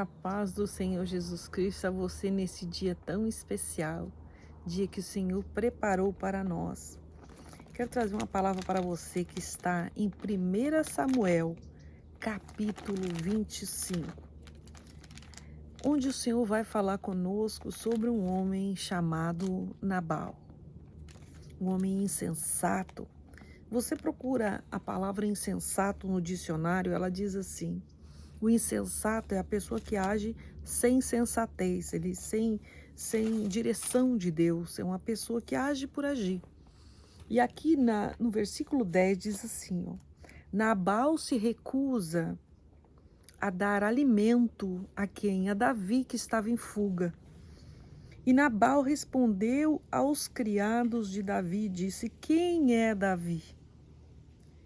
A paz do Senhor Jesus Cristo a você nesse dia tão especial, dia que o Senhor preparou para nós. Quero trazer uma palavra para você que está em 1 Samuel, capítulo 25, onde o Senhor vai falar conosco sobre um homem chamado Nabal, um homem insensato. Você procura a palavra insensato no dicionário, ela diz assim: o insensato é a pessoa que age sem sensatez, ele sem direção de Deus, é uma pessoa que age por agir. E aqui no versículo 10 diz assim, ó: Nabal se recusa a dar alimento a quem? A Davi, que estava em fuga. E Nabal respondeu aos criados de Davi e disse: quem é Davi?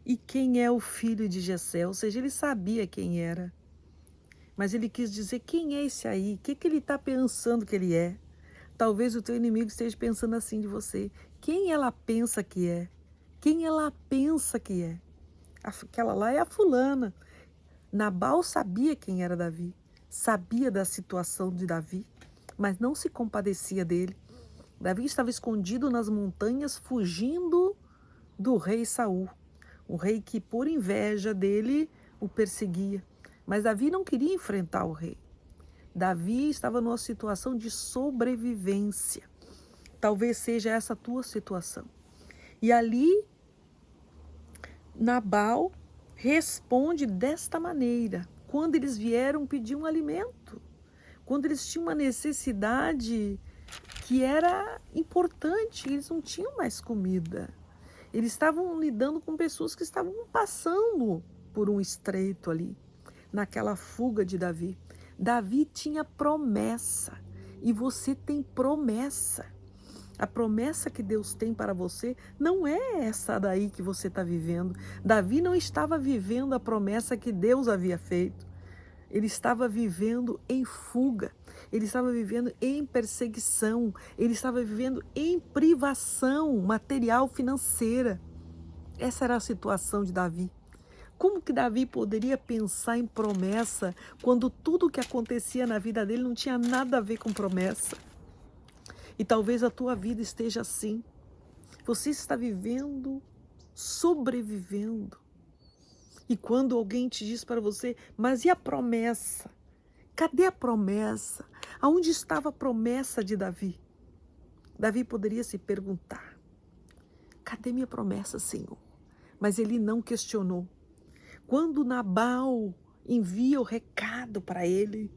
E quem é o filho de Jessé? Ou seja, ele sabia quem era. Mas ele quis dizer: quem é esse aí? O que ele está pensando que ele é? Talvez o teu inimigo esteja pensando assim de você: quem ela pensa que é? Quem ela pensa que é? Aquela lá é a fulana. Nabal sabia quem era Davi, sabia da situação de Davi, mas não se compadecia dele. Davi estava escondido nas montanhas, fugindo do rei Saul, o rei que por inveja dele o perseguia. Mas Davi não queria enfrentar o rei. Davi estava numa situação de sobrevivência. Talvez seja essa a tua situação. E ali, Nabal responde desta maneira: quando eles vieram pedir um alimento, quando eles tinham uma necessidade que era importante, eles não tinham mais comida. Eles estavam lidando com pessoas que estavam passando por um estreito ali, naquela fuga de Davi. Davi tinha promessa e você tem promessa. A promessa que Deus tem para você não é essa daí que você está vivendo. Davi não estava vivendo a promessa que Deus havia feito. Ele estava vivendo em fuga, ele estava vivendo em perseguição, ele estava vivendo em privação material, financeira. Essa era a situação de Davi. Como que Davi poderia pensar em promessa quando tudo o que acontecia na vida dele não tinha nada a ver com promessa? E talvez a tua vida esteja assim. Você está vivendo, sobrevivendo. E quando alguém te diz para você: mas e a promessa? Cadê a promessa? Aonde estava a promessa de Davi? Davi poderia se perguntar: cadê minha promessa, Senhor? Mas ele não questionou. Quando Nabal envia o recado para ele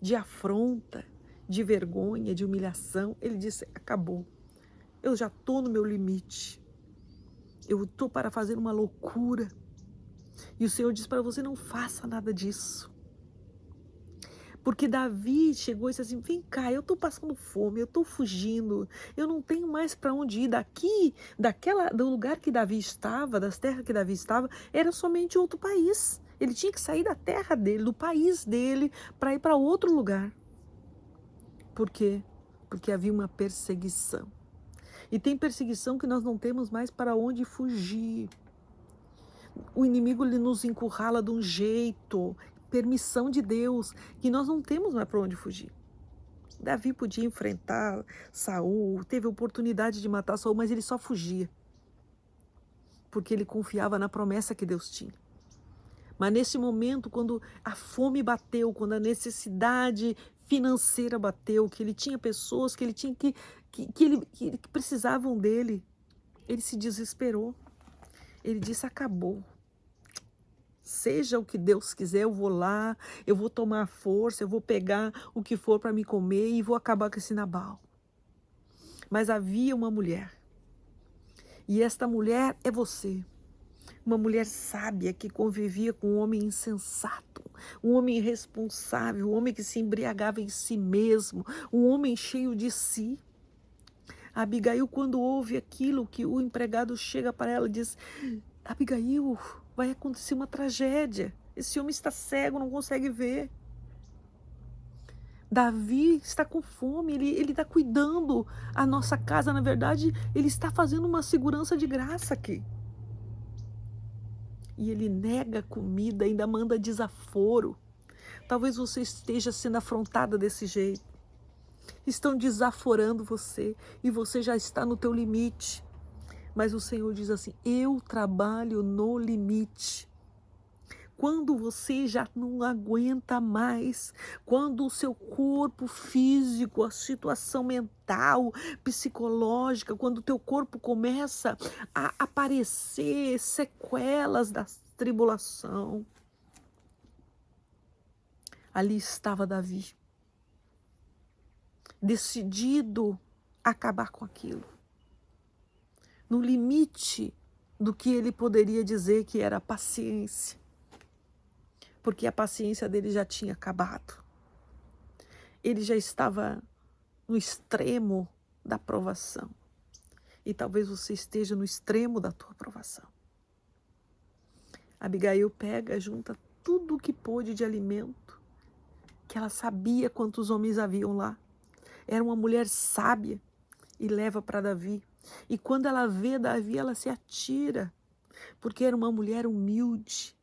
de afronta, de vergonha, de humilhação, ele disse: acabou, eu já estou no meu limite, eu estou para fazer uma loucura. E o Senhor diz para você: não faça nada disso. Porque Davi chegou e disse assim: vem cá, eu estou passando fome, eu estou fugindo, eu não tenho mais para onde ir. Daqui, do lugar que Davi estava, das terras que Davi estava, era somente outro país. Ele tinha que sair da terra dele, do país dele, para ir para outro lugar. Por quê? Porque havia uma perseguição. E tem perseguição que nós não temos mais para onde fugir. O inimigo ele nos encurrala de um jeito, permissão de Deus, que nós não temos mais para onde fugir. Davi podia enfrentar Saul, teve a oportunidade de matar Saul, mas ele só fugia, porque ele confiava na promessa que Deus tinha. Mas nesse momento, quando a fome bateu, quando a necessidade financeira bateu, que ele tinha pessoas que ele tinha que precisavam dele, ele se desesperou. Ele disse: acabou. Seja o que Deus quiser, eu vou lá, eu vou tomar força, eu vou pegar o que for para me comer e vou acabar com esse Nabal. Mas havia uma mulher, e esta mulher é você. Uma mulher sábia que convivia com um homem insensato, um homem irresponsável, um homem que se embriagava em si mesmo, um homem cheio de si. Abigail, quando ouve aquilo que o empregado chega para ela e diz: Abigail, vai acontecer uma tragédia. Esse homem está cego, não consegue ver. Davi está com fome, ele está cuidando a nossa casa. Na verdade, ele está fazendo uma segurança de graça aqui. E ele nega a comida, ainda manda desaforo. Talvez você esteja sendo afrontada desse jeito. Estão desaforando você e você já está no teu limite. Mas o Senhor diz assim: eu trabalho no limite. Quando você já não aguenta mais, quando o seu corpo físico, a situação mental, psicológica, quando o teu corpo começa a aparecer sequelas da tribulação, ali estava Davi, decidido a acabar com aquilo, no limite do que ele poderia dizer que era paciência, porque a paciência dele já tinha acabado. Ele já estava no extremo da provação. E talvez você esteja no extremo da tua provação. Abigail pega, junta tudo o que pôde de alimento, que ela sabia quantos homens haviam lá. Era uma mulher sábia, e leva para Davi. E quando ela vê Davi, ela se atira, porque era uma mulher humilde,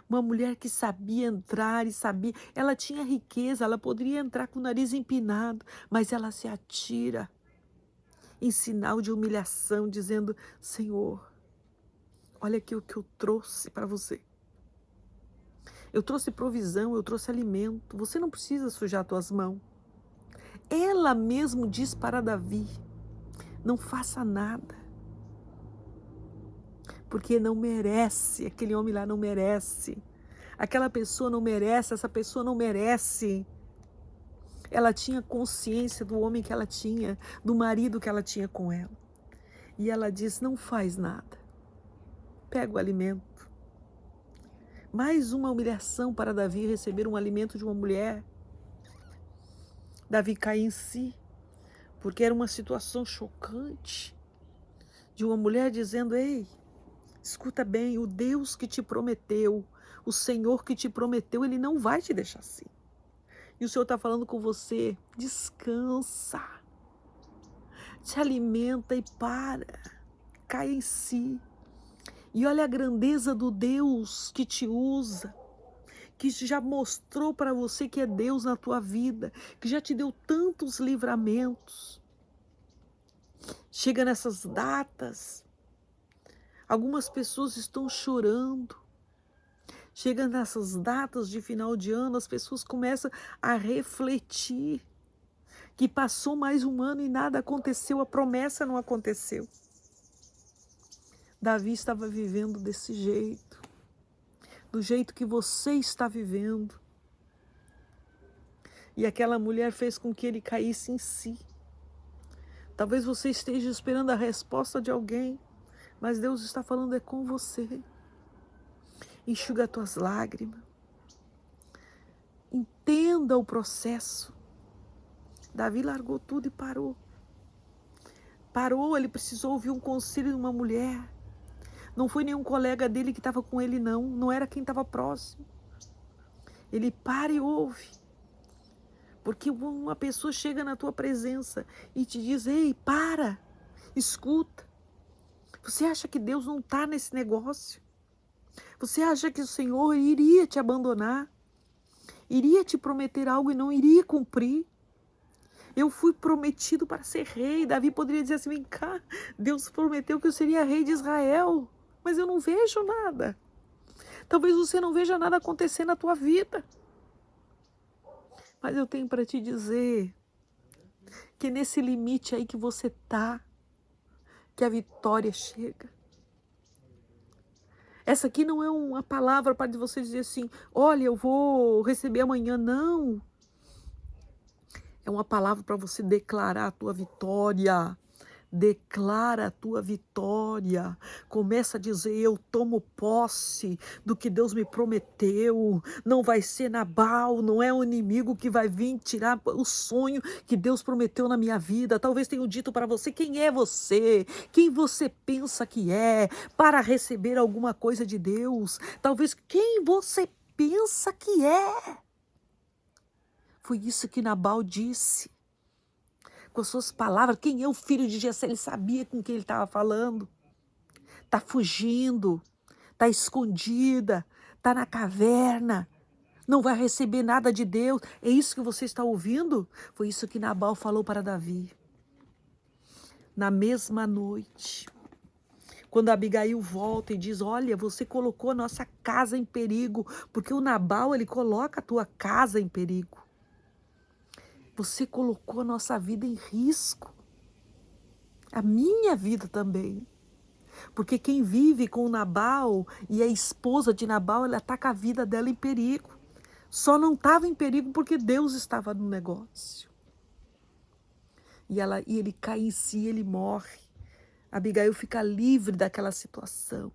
uma mulher que sabia entrar e sabia. Ela tinha riqueza, ela poderia entrar com o nariz empinado, mas ela se atira em sinal de humilhação, dizendo: Senhor, olha aqui o que eu trouxe para você. Eu trouxe provisão, eu trouxe alimento. Você não precisa sujar tuas mãos. Ela mesmo diz para Davi: não faça nada, porque não merece, aquele homem lá não merece, aquela pessoa não merece, essa pessoa não merece. Ela tinha consciência do homem que ela tinha, do marido que ela tinha com ela. E ela diz: não faz nada, pega o alimento. Mais uma humilhação para Davi, receber um alimento de uma mulher. Davi cai em si, porque era uma situação chocante, de uma mulher dizendo: ei, escuta bem, o Deus que te prometeu, o Senhor que te prometeu, Ele não vai te deixar assim. E o Senhor está falando com você: descansa, te alimenta e para, cai em si. E olha a grandeza do Deus que te usa, que já mostrou para você que é Deus na tua vida, que já te deu tantos livramentos. Chega nessas datas, algumas pessoas estão chorando. Chega nessas datas de final de ano, as pessoas começam a refletir que passou mais um ano e nada aconteceu, a promessa não aconteceu. Davi estava vivendo desse jeito, do jeito que você está vivendo. E aquela mulher fez com que ele caísse em si. Talvez você esteja esperando a resposta de alguém, mas Deus está falando é com você. Enxuga as tuas lágrimas. Entenda o processo. Davi largou tudo e parou. Parou, ele precisou ouvir um conselho de uma mulher. Não foi nenhum colega dele que estava com ele, não. Não era quem estava próximo. Ele para e ouve. Porque uma pessoa chega na tua presença e te diz: ei, para, escuta. Você acha que Deus não está nesse negócio? Você acha que o Senhor iria te abandonar? Iria te prometer algo e não iria cumprir? Eu fui prometido para ser rei. Davi poderia dizer assim: vem cá, Deus prometeu que eu seria rei de Israel, mas eu não vejo nada. Talvez você não veja nada acontecer na tua vida. Mas eu tenho para te dizer que nesse limite aí que você está, que a vitória chega. Essa aqui não é uma palavra para você dizer assim: olha, eu vou receber amanhã. Não. É uma palavra para você declarar a tua vitória. Declara a tua vitória. Começa a dizer: eu tomo posse do que Deus me prometeu. Não vai ser Nabal, não é o inimigo que vai vir tirar o sonho que Deus prometeu na minha vida. Talvez tenha dito para você: quem é você? Quem você pensa que é para receber alguma coisa de Deus? Talvez quem você pensa que é? Foi isso que Nabal disse. Com as suas palavras, quem é o filho de Jessé? Ele sabia com quem ele estava falando. Está fugindo, está escondida, está na caverna, não vai receber nada de Deus. É isso que você está ouvindo? Foi isso que Nabal falou para Davi. Na mesma noite, quando Abigail volta e diz, olha, você colocou a nossa casa em perigo, porque o Nabal, ele coloca a tua casa em perigo. Você colocou a nossa vida em risco. A minha vida também. Porque quem vive com o Nabal e a esposa de Nabal, ela está com a vida dela em perigo. Só não estava em perigo porque Deus estava no negócio. E ele cai em si, ele morre. Abigail fica livre daquela situação.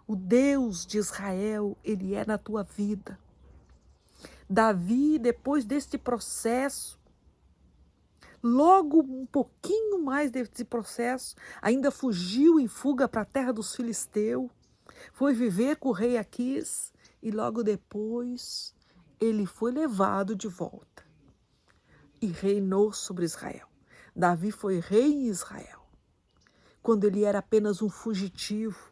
O Deus de Israel, ele é na tua vida. Davi, depois deste processo, logo um pouquinho mais desse processo, ainda fugiu em fuga para a terra dos filisteus, foi viver com o rei Aquis e logo depois ele foi levado de volta e reinou sobre Israel. Davi foi rei em Israel, quando ele era apenas um fugitivo,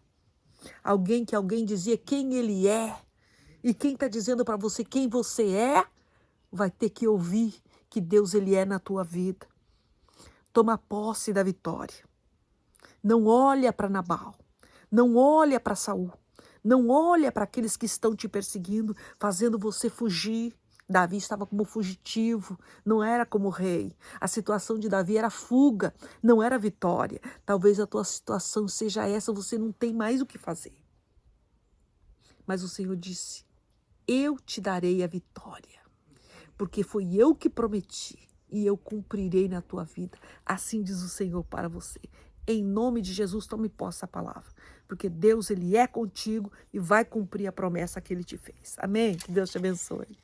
alguém que alguém dizia quem ele é, e quem está dizendo para você quem você é, vai ter que ouvir que Deus ele é na tua vida. Toma posse da vitória. Não olha para Nabal, não olha para Saul, não olha para aqueles que estão te perseguindo, fazendo você fugir. Davi estava como fugitivo, não era como rei. A situação de Davi era fuga, não era vitória. Talvez a tua situação seja essa, você não tem mais o que fazer. Mas o Senhor disse, eu te darei a vitória, porque foi eu que prometi e eu cumprirei na tua vida. Assim diz o Senhor para você. Em nome de Jesus, tome posse da palavra, porque Deus ele é contigo e vai cumprir a promessa que ele te fez. Amém? Que Deus te abençoe.